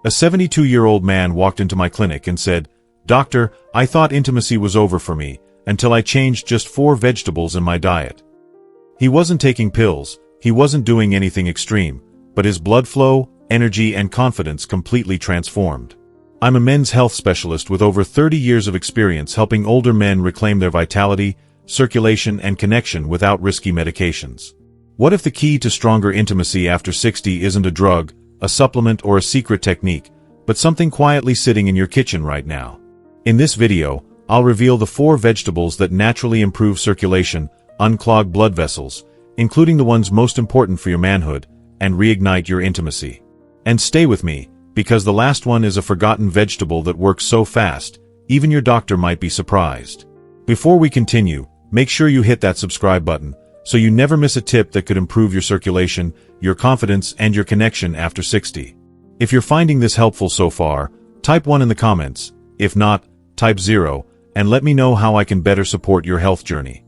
A 72-year-old man walked into my clinic and said, "Doctor, I thought intimacy was over for me until I changed just 4 vegetables in my diet." He wasn't taking pills, he wasn't doing anything extreme, but his blood flow, energy, and confidence completely transformed. I'm a men's health specialist with over 30 years of experience helping older men reclaim their vitality, circulation, and connection without risky medications. What if the key to stronger intimacy after 60 isn't a drug, a supplement, or a secret technique, but something quietly sitting in your kitchen right now? In this video, I'll reveal the 4 vegetables that naturally improve circulation, unclog blood vessels, including the ones most important for your manhood, and reignite your intimacy. And stay with me, because the last one is a forgotten vegetable that works so fast, even your doctor might be surprised. Before we continue, make sure you hit that subscribe button, so you never miss a tip that could improve your circulation, your confidence, and your connection after 60. If you're finding this helpful so far, type 1 in the comments. If not, type 0, and let me know how I can better support your health journey.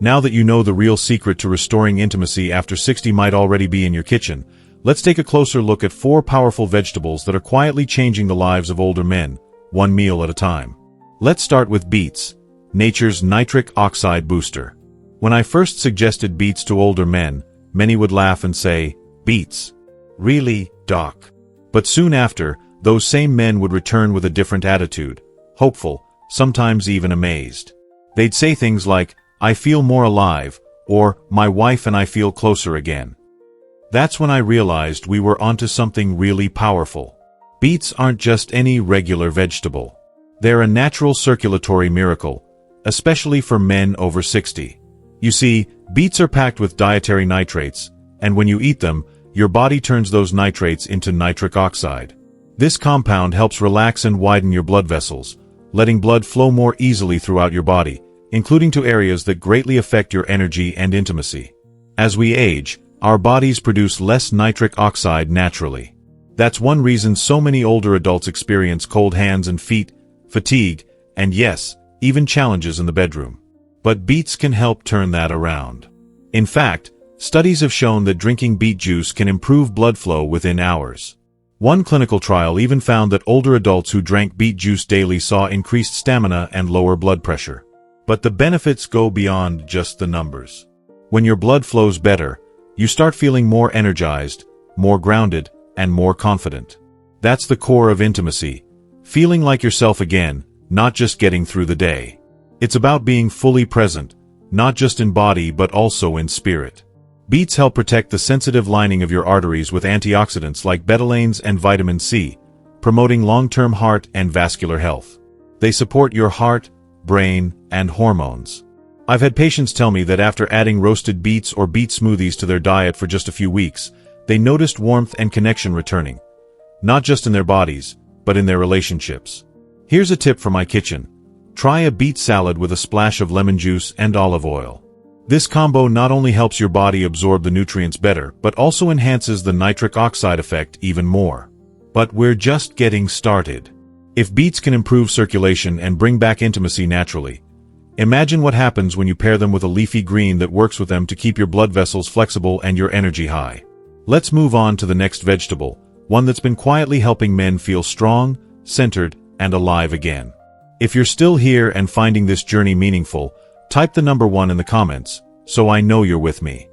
Now that you know the real secret to restoring intimacy after 60 might already be in your kitchen, let's take a closer look at 4 powerful vegetables that are quietly changing the lives of older men, one meal at a time. Let's start with beets, nature's nitric oxide booster. When I first suggested beets to older men, many would laugh and say, "Beets? Really, doc?" But soon after, those same men would return with a different attitude, hopeful, sometimes even amazed. They'd say things like, "I feel more alive," or "My wife and I feel closer again." That's when I realized we were onto something really powerful. Beets aren't just any regular vegetable. They're a natural circulatory miracle, especially for men over 60. You see, beets are packed with dietary nitrates, and when you eat them, your body turns those nitrates into nitric oxide. This compound helps relax and widen your blood vessels, letting blood flow more easily throughout your body, including to areas that greatly affect your energy and intimacy. As we age, our bodies produce less nitric oxide naturally. That's one reason so many older adults experience cold hands and feet, fatigue, and yes, even challenges in the bedroom. But beets can help turn that around. In fact, studies have shown that drinking beet juice can improve blood flow within hours. One clinical trial even found that older adults who drank beet juice daily saw increased stamina and lower blood pressure. But the benefits go beyond just the numbers. When your blood flows better, you start feeling more energized, more grounded, and more confident. That's the core of intimacy, feeling like yourself again, not just getting through the day. It's about being fully present, not just in body but also in spirit. Beets help protect the sensitive lining of your arteries with antioxidants like betalains and vitamin C, promoting long-term heart and vascular health. They support your heart, brain, and hormones. I've had patients tell me that after adding roasted beets or beet smoothies to their diet for just a few weeks, they noticed warmth and connection returning, not just in their bodies, but in their relationships. Here's a tip from my kitchen. Try a beet salad with a splash of lemon juice and olive oil. This combo not only helps your body absorb the nutrients better, but also enhances the nitric oxide effect even more. But we're just getting started. If beets can improve circulation and bring back intimacy naturally, imagine what happens when you pair them with a leafy green that works with them to keep your blood vessels flexible and your energy high. Let's move on to the next vegetable, one that's been quietly helping men feel strong, centered, and alive again. If you're still here and finding this journey meaningful, type the number 1 in the comments, so I know you're with me.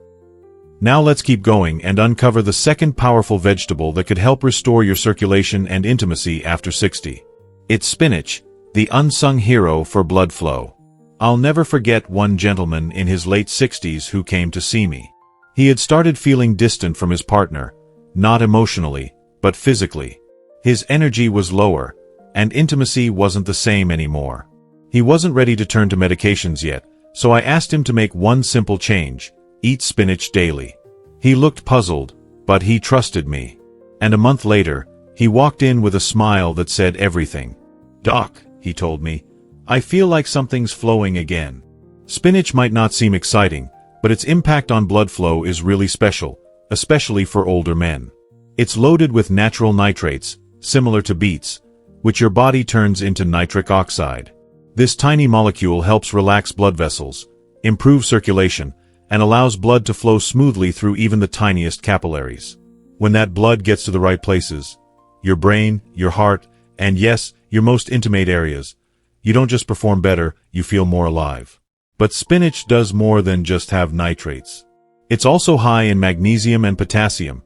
Now let's keep going and uncover the second powerful vegetable that could help restore your circulation and intimacy after 60. It's spinach, the unsung hero for blood flow. I'll never forget one gentleman in his late 60s who came to see me. He had started feeling distant from his partner, not emotionally, but physically. His energy was lower, and intimacy wasn't the same anymore. He wasn't ready to turn to medications yet, so I asked him to make one simple change: eat spinach daily. He looked puzzled, but he trusted me. And a month later, he walked in with a smile that said everything. "Doc," he told me, "I feel like something's flowing again." Spinach might not seem exciting, but its impact on blood flow is really special, especially for older men. It's loaded with natural nitrates, similar to beets, which your body turns into nitric oxide. This tiny molecule helps relax blood vessels, improve circulation, and allows blood to flow smoothly through even the tiniest capillaries. When that blood gets to the right places, your brain, your heart, and yes, your most intimate areas. You don't just perform better, you feel more alive. But spinach does more than just have nitrates. It's also high in magnesium and potassium,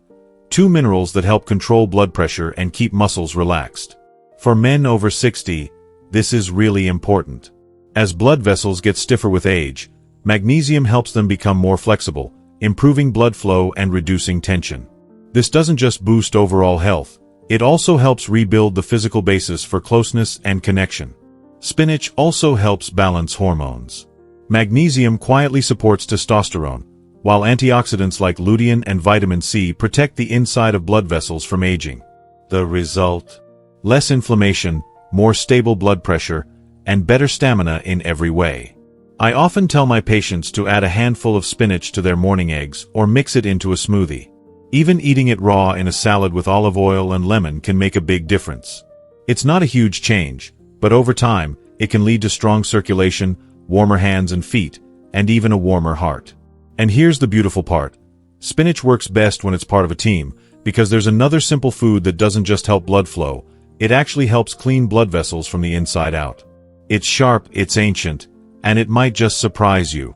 two minerals that help control blood pressure and keep muscles relaxed. For men over 60, this is really important. As blood vessels get stiffer with age, magnesium helps them become more flexible, improving blood flow and reducing tension. This doesn't just boost overall health, it also helps rebuild the physical basis for closeness and connection. Spinach also helps balance hormones. Magnesium quietly supports testosterone, while antioxidants like lutein and vitamin C protect the inside of blood vessels from aging. The result? Less inflammation, more stable blood pressure, and better stamina in every way. I often tell my patients to add a handful of spinach to their morning eggs or mix it into a smoothie. Even eating it raw in a salad with olive oil and lemon can make a big difference. It's not a huge change, but over time, it can lead to strong circulation, warmer hands and feet, and even a warmer heart. And here's the beautiful part. Spinach works best when it's part of a team, because there's another simple food that doesn't just help blood flow, it actually helps clean blood vessels from the inside out. It's sharp, it's ancient, and it might just surprise you.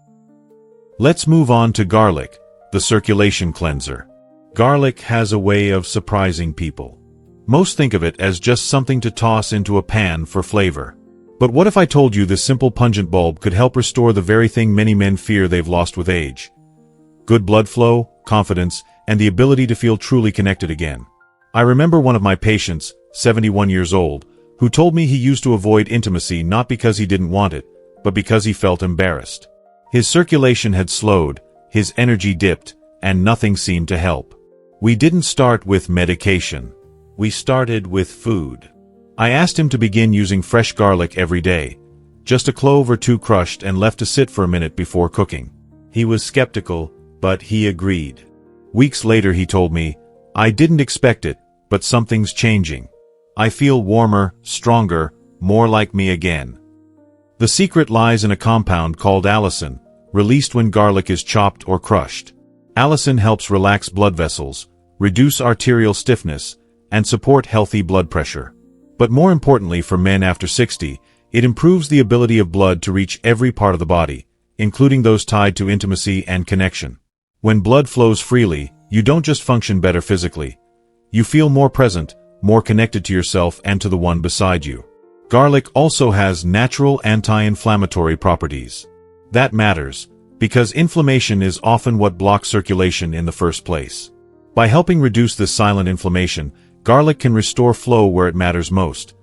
Let's move on to garlic, the circulation cleanser. Garlic has a way of surprising people. Most think of it as just something to toss into a pan for flavor. But what if I told you this simple pungent bulb could help restore the very thing many men fear they've lost with age? Good blood flow, confidence, and the ability to feel truly connected again. I remember one of my patients, 71 years old, who told me he used to avoid intimacy not because he didn't want it, but because he felt embarrassed. His circulation had slowed, his energy dipped, and nothing seemed to help. We didn't start with medication. We started with food. I asked him to begin using fresh garlic every day, just a clove or two crushed and left to sit for a minute before cooking. He was skeptical, but he agreed. Weeks later he told me, "I didn't expect it, but something's changing. I feel warmer, stronger, more like me again." The secret lies in a compound called allicin, released when garlic is chopped or crushed. Allicin helps relax blood vessels, reduce arterial stiffness, and support healthy blood pressure. But more importantly for men after 60, it improves the ability of blood to reach every part of the body, including those tied to intimacy and connection. When blood flows freely, you don't just function better physically. You feel more present, more connected to yourself and to the one beside you. Garlic also has natural anti-inflammatory properties. That matters, because inflammation is often what blocks circulation in the first place. By helping reduce this silent inflammation, garlic can restore flow where it matters most,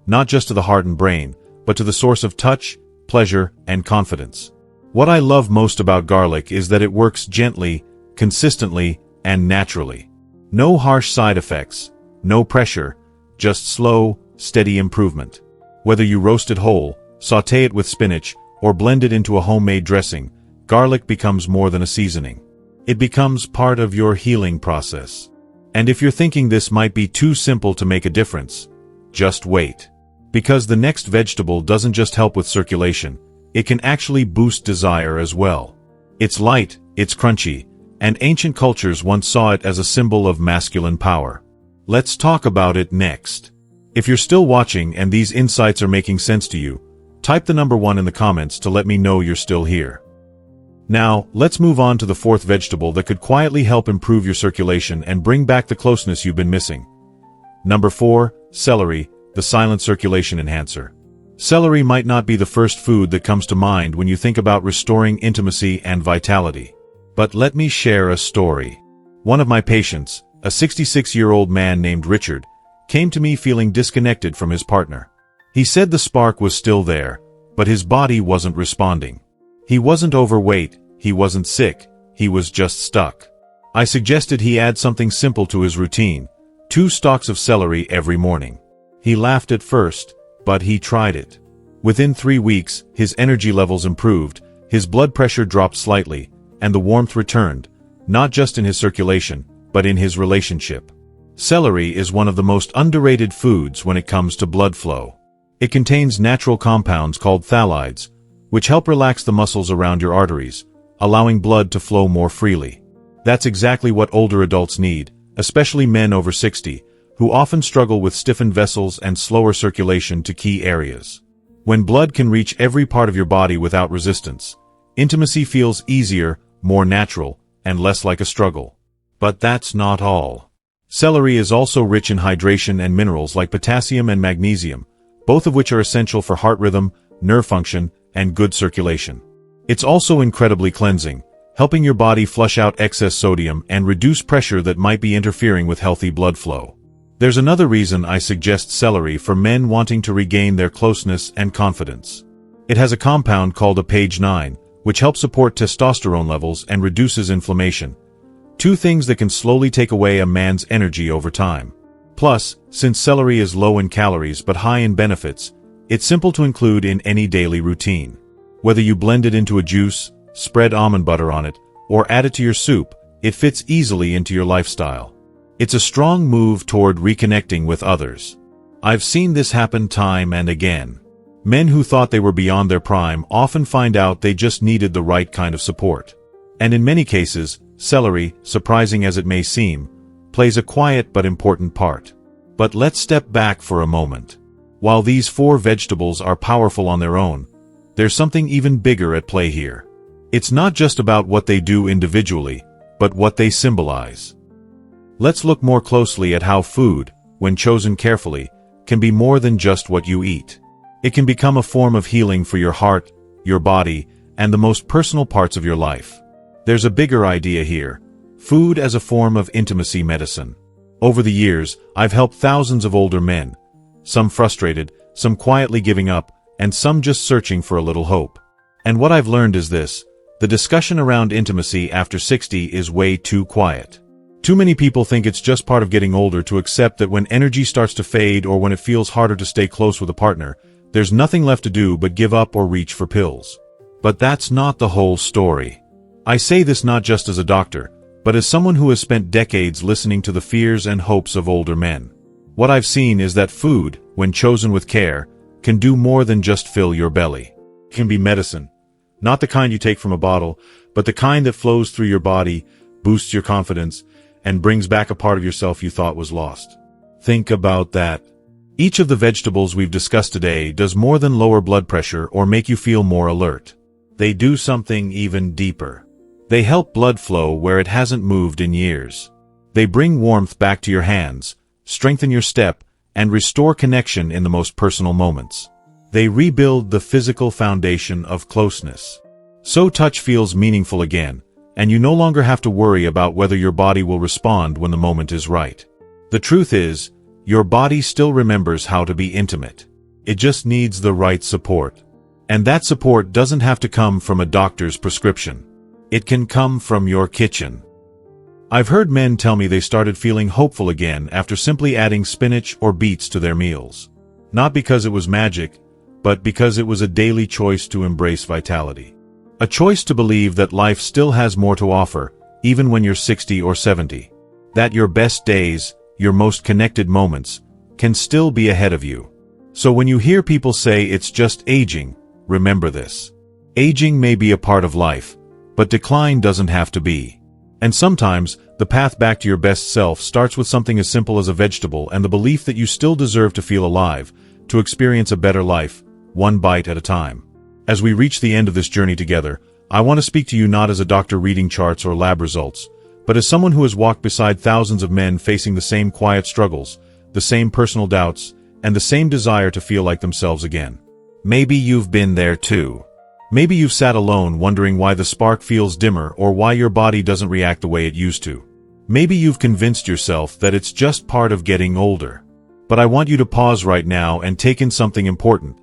not just to the heart and brain, but to the source of touch, pleasure, and confidence. What I love most about garlic is that it works gently, consistently, and naturally. No harsh side effects, no pressure, just slow, steady improvement. Whether you roast it whole, sauté it with spinach, or blend it into a homemade dressing, garlic becomes more than a seasoning. It becomes part of your healing process. And if you're thinking this might be too simple to make a difference, just wait. Because the next vegetable doesn't just help with circulation, it can actually boost desire as well. It's light, it's crunchy, and ancient cultures once saw it as a symbol of masculine power. Let's talk about it next. If you're still watching and these insights are making sense to you, type the number 1 in the comments to let me know you're still here. Now, let's move on to the fourth vegetable that could quietly help improve your circulation and bring back the closeness you've been missing. Number 4, celery, the silent circulation enhancer. Celery might not be the first food that comes to mind when you think about restoring intimacy and vitality. But let me share a story. One of my patients, a 66-year-old man named Richard, came to me feeling disconnected from his partner. He said the spark was still there, but his body wasn't responding. He wasn't overweight, he wasn't sick, he was just stuck. I suggested he add something simple to his routine, 2 stalks of celery every morning. He laughed at first, but he tried it. Within 3 weeks, his energy levels improved, his blood pressure dropped slightly, and the warmth returned, not just in his circulation, but in his relationship. Celery is one of the most underrated foods when it comes to blood flow. It contains natural compounds called phthalides, which help relax the muscles around your arteries, allowing blood to flow more freely. That's exactly what older adults need, especially men over 60, who often struggle with stiffened vessels and slower circulation to key areas. When blood can reach every part of your body without resistance, intimacy feels easier, more natural, and less like a struggle. But that's not all. Celery is also rich in hydration and minerals like potassium and magnesium, both of which are essential for heart rhythm, nerve function, and good circulation. It's also incredibly cleansing, helping your body flush out excess sodium and reduce pressure that might be interfering with healthy blood flow. There's another reason I suggest celery for men wanting to regain their closeness and confidence. It has a compound called APAGE9, which helps support testosterone levels and reduces inflammation. Two things that can slowly take away a man's energy over time. Plus, since celery is low in calories but high in benefits, it's simple to include in any daily routine. Whether you blend it into a juice, spread almond butter on it, or add it to your soup, it fits easily into your lifestyle. It's a strong move toward reconnecting with others. I've seen this happen time and again. Men who thought they were beyond their prime often find out they just needed the right kind of support. And in many cases, celery, surprising as it may seem, plays a quiet but important part. But let's step back for a moment. While these four vegetables are powerful on their own, there's something even bigger at play here. It's not just about what they do individually, but what they symbolize. Let's look more closely at how food, when chosen carefully, can be more than just what you eat. It can become a form of healing for your heart, your body, and the most personal parts of your life. There's a bigger idea here: food as a form of intimacy medicine. Over the years, I've helped thousands of older men, some frustrated, some quietly giving up, and some just searching for a little hope. And what I've learned is this: the discussion around intimacy after 60 is way too quiet. Too many people think it's just part of getting older to accept that when energy starts to fade or when it feels harder to stay close with a partner, there's nothing left to do but give up or reach for pills. But that's not the whole story. I say this not just as a doctor, but as someone who has spent decades listening to the fears and hopes of older men. What I've seen is that food, when chosen with care, can do more than just fill your belly. It can be medicine. Not the kind you take from a bottle, but the kind that flows through your body, boosts your confidence, and brings back a part of yourself you thought was lost. Think about that. Each of the vegetables we've discussed today does more than lower blood pressure or make you feel more alert. They do something even deeper. They help blood flow where it hasn't moved in years. They bring warmth back to your hands, strengthen your step, and restore connection in the most personal moments. They rebuild the physical foundation of closeness. So touch feels meaningful again, and you no longer have to worry about whether your body will respond when the moment is right. The truth is, your body still remembers how to be intimate. It just needs the right support. And that support doesn't have to come from a doctor's prescription. It can come from your kitchen. I've heard men tell me they started feeling hopeful again after simply adding spinach or beets to their meals. Not because it was magic, but because it was a daily choice to embrace vitality. A choice to believe that life still has more to offer, even when you're 60 or 70. That your best days, your most connected moments, can still be ahead of you. So when you hear people say it's just aging, remember this. Aging may be a part of life, but decline doesn't have to be. And sometimes, the path back to your best self starts with something as simple as a vegetable and the belief that you still deserve to feel alive, to experience a better life, one bite at a time. As we reach the end of this journey together, I want to speak to you not as a doctor reading charts or lab results, but as someone who has walked beside thousands of men facing the same quiet struggles, the same personal doubts, and the same desire to feel like themselves again. Maybe you've been there too. Maybe you've sat alone wondering why the spark feels dimmer or why your body doesn't react the way it used to. Maybe you've convinced yourself that it's just part of getting older. But I want you to pause right now and take in something important,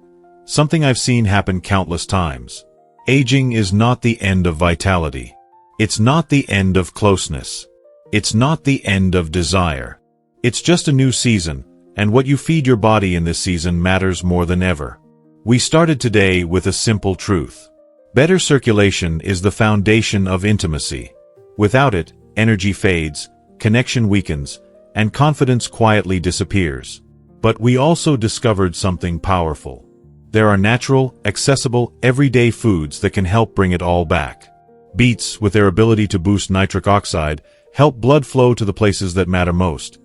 something I've seen happen countless times. Aging is not the end of vitality. It's not the end of closeness. It's not the end of desire. It's just a new season, and what you feed your body in this season matters more than ever. We started today with a simple truth. Better circulation is the foundation of intimacy. Without it, energy fades, connection weakens, and confidence quietly disappears. But we also discovered something powerful. There are natural, accessible, everyday foods that can help bring it all back. Beets, with their ability to boost nitric oxide, help blood flow to the places that matter most.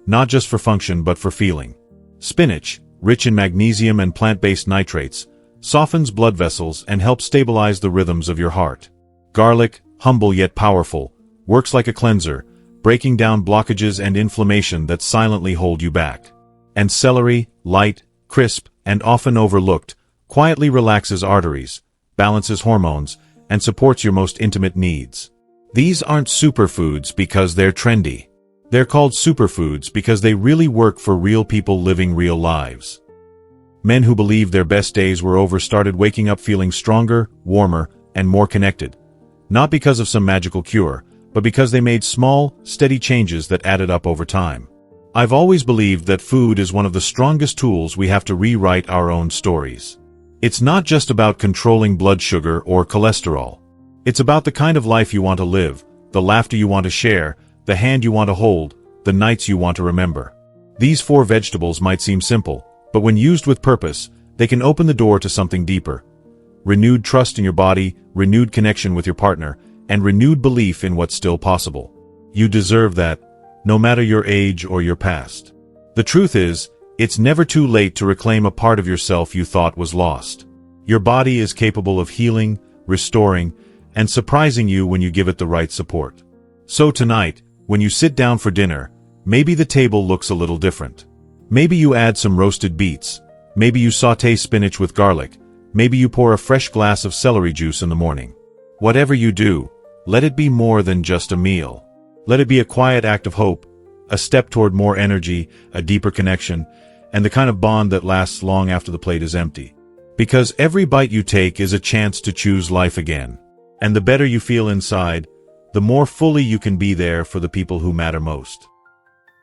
not just for function but for feeling. Spinach, rich in magnesium and plant-based nitrates, softens blood vessels and helps stabilize the rhythms of your heart. Garlic, humble yet powerful, works like a cleanser, breaking down blockages and inflammation that silently hold you back. And celery, light, crisp, and often overlooked, quietly relaxes arteries, balances hormones, and supports your most intimate needs. These aren't superfoods because they're trendy. They're called superfoods because they really work for real people living real lives. Men who believed their best days were over started waking up feeling stronger, warmer, and more connected. Not because of some magical cure, but because they made small, steady changes that added up over time. I've always believed that food is one of the strongest tools we have to rewrite our own stories. It's not just about controlling blood sugar or cholesterol. It's about the kind of life you want to live, the laughter you want to share, the hand you want to hold, the nights you want to remember. These 4 vegetables might seem simple, but when used with purpose, they can open the door to something deeper. Renewed trust in your body, renewed connection with your partner, and renewed belief in what's still possible. You deserve that, no matter your age or your past. The truth is, it's never too late to reclaim a part of yourself you thought was lost. Your body is capable of healing, restoring, and surprising you when you give it the right support. So tonight, when you sit down for dinner, maybe the table looks a little different. Maybe you add some roasted beets, maybe you sauté spinach with garlic, maybe you pour a fresh glass of celery juice in the morning. Whatever you do, let it be more than just a meal. Let it be a quiet act of hope, a step toward more energy, a deeper connection, and the kind of bond that lasts long after the plate is empty. Because every bite you take is a chance to choose life again. And the better you feel inside, the more fully you can be there for the people who matter most.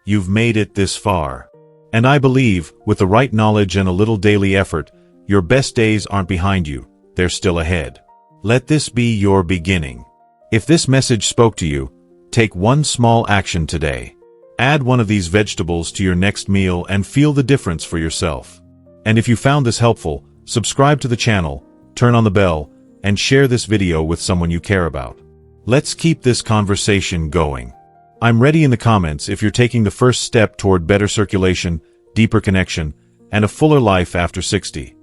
You've made it this far. And I believe, with the right knowledge and a little daily effort, your best days aren't behind you, they're still ahead. Let this be your beginning. If this message spoke to you, take one small action today. Add one of these vegetables to your next meal and feel the difference for yourself. And if you found this helpful, subscribe to the channel, turn on the bell, and share this video with someone you care about. Let's keep this conversation going. I'm ready in the comments if you're taking the first step toward better circulation, deeper connection, and a fuller life after 60.